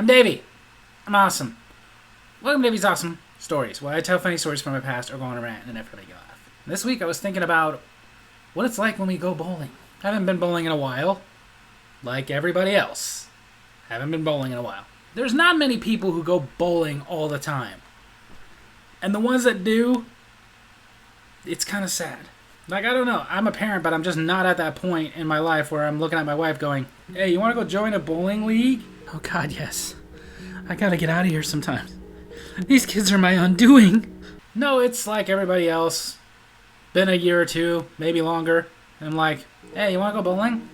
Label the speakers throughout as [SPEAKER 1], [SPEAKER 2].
[SPEAKER 1] I'm Davy. I'm awesome. Welcome to Davy's Awesome Stories, where I tell funny stories from my past or go on a rant and everybody make you laugh. This week I was thinking about what it's like when we go bowling. I haven't been bowling in a while, like everybody else. Haven't been bowling in a while. There's not many people who go bowling all the time. And the ones that do, it's kind of sad. Like, I don't know. I'm a parent, but I'm just not at that point in my life where I'm looking at my wife going, hey, you want to go join a bowling league? Oh, God, yes. I gotta get out of here sometimes. These kids are my undoing. No, it's like everybody else. Been a year or two, maybe longer. And I'm like, hey, you want to go bowling?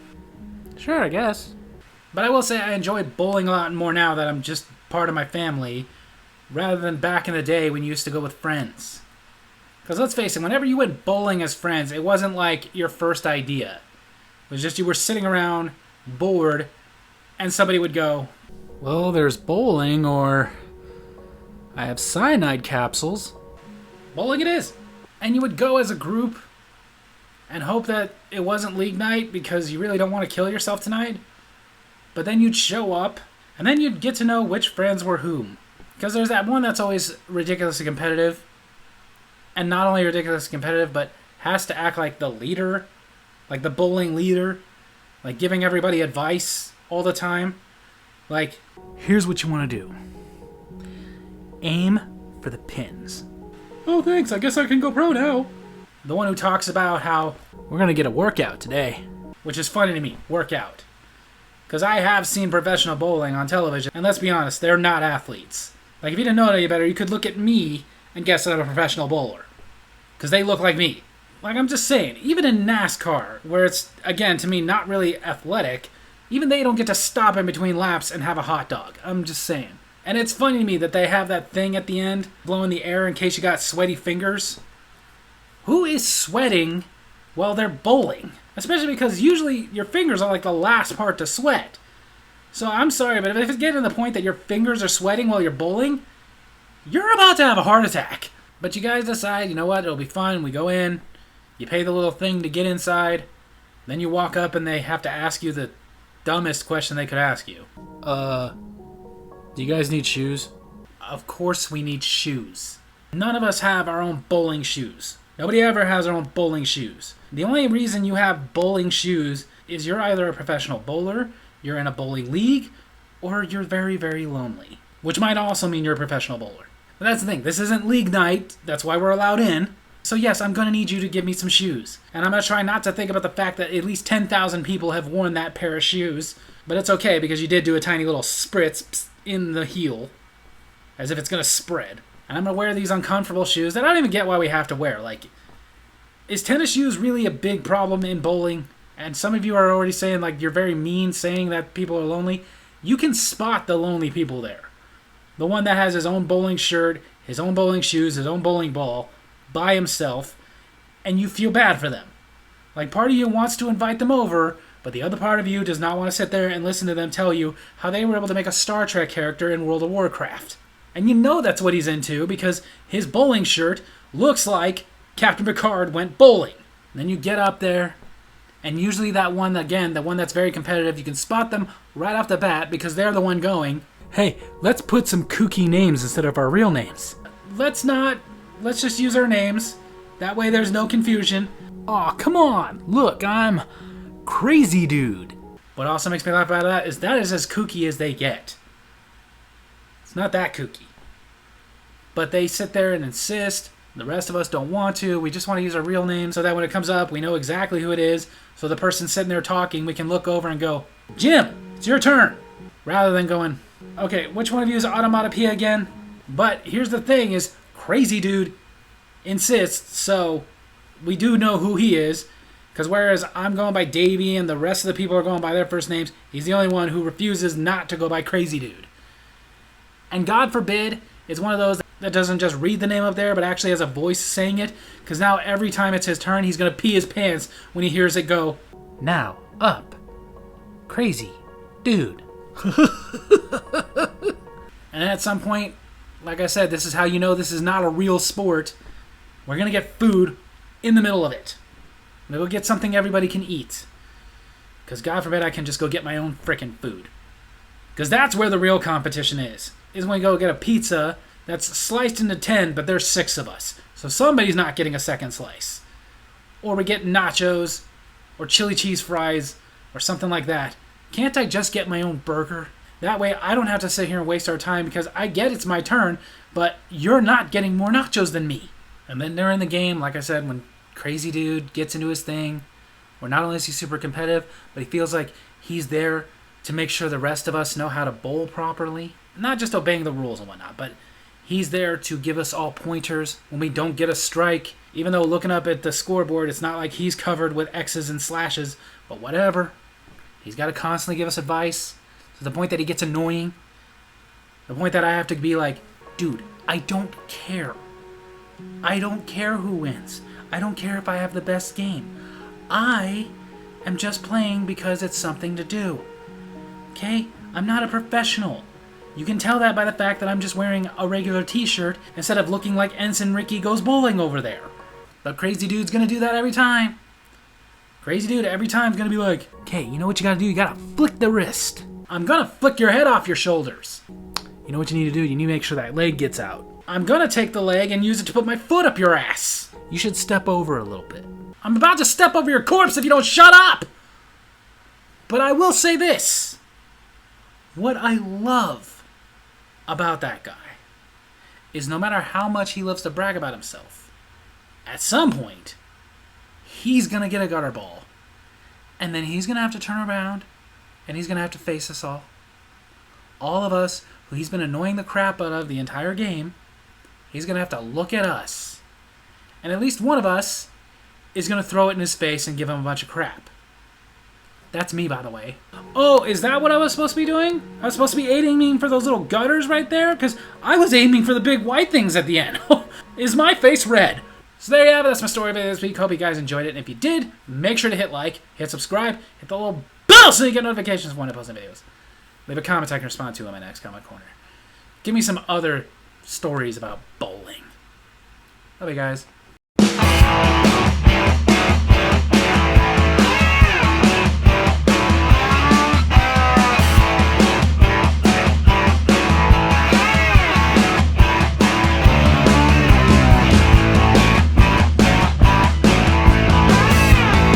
[SPEAKER 1] Sure, I guess. But I will say I enjoy bowling a lot more now that I'm just part of my family, rather than back in the day when you used to go with friends. Because let's face it, whenever you went bowling as friends, it wasn't like your first idea. It was just you were sitting around, bored, and somebody would go, well, there's bowling, or I have cyanide capsules. Bowling it is. And you would go as a group and hope that it wasn't league night because you really don't want to kill yourself tonight. But then you'd show up, and then you'd get to know which friends were whom. Because there's that one that's always ridiculously competitive. And not only ridiculously competitive, but has to act like the leader. Like the bowling leader. Like giving everybody advice all the time. Like, here's what you want to do. Aim for the pins. Oh, thanks. I guess I can go pro now. The one who talks about how we're going to get a workout today. Which is funny to me. Workout. Because I have seen professional bowling on television. And let's be honest, they're not athletes. Like, if you didn't know any better, you could look at me and guess that I'm a professional bowler. Because they look like me. Like, I'm just saying, even in NASCAR, where it's, again, to me, not really athletic, even they don't get to stop in between laps and have a hot dog. I'm just saying. And it's funny to me that they have that thing at the end, blowing the air in case you got sweaty fingers. Who is sweating while they're bowling? Especially because usually your fingers are like the last part to sweat. So I'm sorry, but if it's getting to the point that your fingers are sweating while you're bowling, you're about to have a heart attack. But you guys decide, you know what, it'll be fun. We go in, you pay the little thing to get inside, then you walk up and they have to ask you the dumbest question they could ask you. Do you guys need shoes? Of course we need shoes. None of us have our own bowling shoes. Nobody ever has their own bowling shoes. The only reason you have bowling shoes is you're either a professional bowler, you're in a bowling league, or you're very, very lonely. Which might also mean you're a professional bowler. But that's the thing, this isn't league night, that's why we're allowed in. So yes, I'm going to need you to give me some shoes. And I'm going to try not to think about the fact that at least 10,000 people have worn that pair of shoes. But it's okay, because you did do a tiny little spritz in the heel. As if it's going to spread. And I'm going to wear these uncomfortable shoes that I don't even get why we have to wear. Like, is tennis shoes really a big problem in bowling? And some of you are already saying, like, you're very mean saying that people are lonely. You can spot the lonely people there. The one that has his own bowling shirt, his own bowling shoes, his own bowling ball, by himself, and you feel bad for them. Like, part of you wants to invite them over, but the other part of you does not want to sit there and listen to them tell you how they were able to make a Star Trek character in World of Warcraft. And you know that's what he's into, because his bowling shirt looks like Captain Picard went bowling. And then you get up there, and usually that one, again, the one that's very competitive, you can spot them right off the bat because they're the one going, hey, let's put some kooky names instead of our real names. Let's just use our names. That way there's no confusion. Aw, come on. Look, I'm Crazy Dude. What also makes me laugh about that is as kooky as they get. It's not that kooky. But they sit there and insist. The rest of us don't want to. We just want to use our real name so that when it comes up, we know exactly who it is. So the person sitting there talking, we can look over and go, Jim, it's your turn. Rather than going, okay, which one of you is Automatopoeia again? But here's the thing is, Crazy Dude insists, so we do know who he is. Because whereas I'm going by Davy and the rest of the people are going by their first names, he's the only one who refuses not to go by Crazy Dude. And God forbid, it's one of those that doesn't just read the name up there, but actually has a voice saying it. Because now every time it's his turn, he's going to pee his pants when he hears it go, now, up, Crazy Dude. And at some point, like I said, this is how you know this is not a real sport. We're going to get food in the middle of it. We'll go get something everybody can eat. Because God forbid I can just go get my own frickin' food. Because that's where the real competition is when we go get a pizza that's sliced into 10, but there's 6 of us. So somebody's not getting a second slice. Or we get nachos, or chili cheese fries, or something like that. Can't I just get my own burger? That way I don't have to sit here and waste our time, because I get it's my turn, but you're not getting more nachos than me. And then during the game, like I said, when Crazy Dude gets into his thing, where not only is he super competitive, but he feels like he's there to make sure the rest of us know how to bowl properly. Not just obeying the rules and whatnot, but he's there to give us all pointers when we don't get a strike. Even though looking up at the scoreboard, it's not like he's covered with X's and slashes, but whatever. He's got to constantly give us advice to the point that he gets annoying. The point that I have to be like, dude, I don't care. I don't care who wins. I don't care if I have the best game. I am just playing because it's something to do. Okay? I'm not a professional. You can tell that by the fact that I'm just wearing a regular t-shirt instead of looking like Ensign Ricky Goes Bowling over there. But Crazy Dude's gonna do that every time. Crazy Dude every time is gonna be like, okay, you know what you gotta do? You gotta flick the wrist. I'm gonna flick your head off your shoulders. You know what you need to do? You need to make sure that leg gets out. I'm gonna take the leg and use it to put my foot up your ass. You should step over a little bit. I'm about to step over your corpse if you don't shut up! But I will say this. What I love about that guy is no matter how much he loves to brag about himself, at some point, he's gonna get a gutter ball. And then he's gonna have to turn around and he's gonna have to face us all. All of us who he's been annoying the crap out of the entire game, he's gonna have to look at us. And at least one of us is gonna throw it in his face and give him a bunch of crap. That's me, by the way. Oh, is that what I was supposed to be doing? I was supposed to be aiming for those little gutters right there? Because I was aiming for the big white things at the end. Is my face red? So there you have it. That's my story for this week. Hope you guys enjoyed it. And if you did, make sure to hit like, hit subscribe, hit the little bell so you get notifications when I post new videos. Leave a comment I can respond to in my next comment corner. Give me some other stories about bowling. Love you guys.